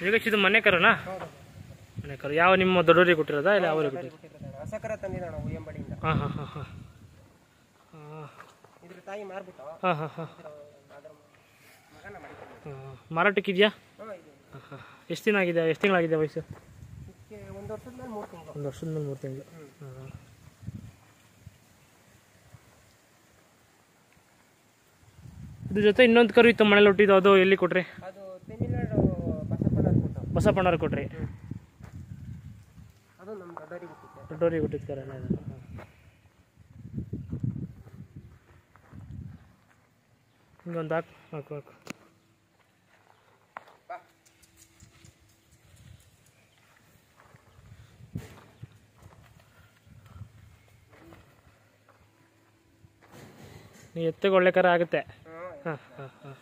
ಯೋಗೇಶ್ ಇದು ಮನೆ ಕರುನಾ? ಮನೆ ಕರು. ಯಾವ ನಿಮ್ಮ ದೊಡ್ಡವರಿಗೆ ಕೊಟ್ಟಿರೋದಾ ಇಲ್ಲ ಅವರಿಗೆ ಕೊಟ್ಟಿರೋದು? ಹೊಸ ಕರ ತಂದಿದ್ದಾಣ ಉಯ್ಯಂಬಡಿಯಿಂದ. ಹಾಂ ಹಾಂ ಹಾಂ ಹಾಂ ಇದ್ರ ತಾಯಿ ಮಾರ್ಬಿಟ್ಟು ಹಾಂ ಹಾಂ ಹಾಂ ಅದ್ರ ಮಗನ ಮಾಡಿದ್ದಾನೆ. ಮಾರಾಟಕ್ಕಿದೆಯಾ? ಹಾಂ ಇದೆ. ಹಾಂ ಹಾಂ ಎಷ್ಟು ದಿನ ಆಗಿದೆ, ಎಷ್ಟು ತಿಂಗಳಾಗಿದೆ ವಯಸ್ಸು? ಇದಕ್ಕೆ 1 ವರ್ಷದ ಮೇಲೆ 3 ತಿಂಗಳು. 1 ವರ್ಷದ ಮೇಲೆ 3 ತಿಂಗಳು. ಹಾಂ. ಇದ್ರ ಜೊತೆ ಇನ್ನೊಂದು ಕರು ಇತ್ತು ಮನೇಲಿ ಹುಟ್ಟಿದ್ದು, ಅದು ಎಲ್ಲಿ ಕೊಟ್ರಿ? ಅದು ತಮಿಳ್ನಾಡು ಬಸಪ್ಪಣ್ಣವ್ರು ಕೊಟ್ಟು. ಬಸಪ್ಪಣ್ಣವ್ರು ಕೊಟ್ರಿ? ಅದು ನಮ್ಮ ದೊಡ್ಡವರಿಗೆ ಹುಟ್ಟಿದ್ದೆ. ದೊಡ್ಡವರಿಗೆ ಹುಟ್ಟಿದ ಕರಲ್ಲ ಇದು? ಹಿಂಗೊಂದು ಹಾಕು ಹಾಕು ಹಾಕು. ನೀ ಎತ್ತಿಗೆ ಒಳ್ಳೆ ಕರ ಆಗುತ್ತೆ. ಹಾಂ ಹಾಂ ಹಾಂ.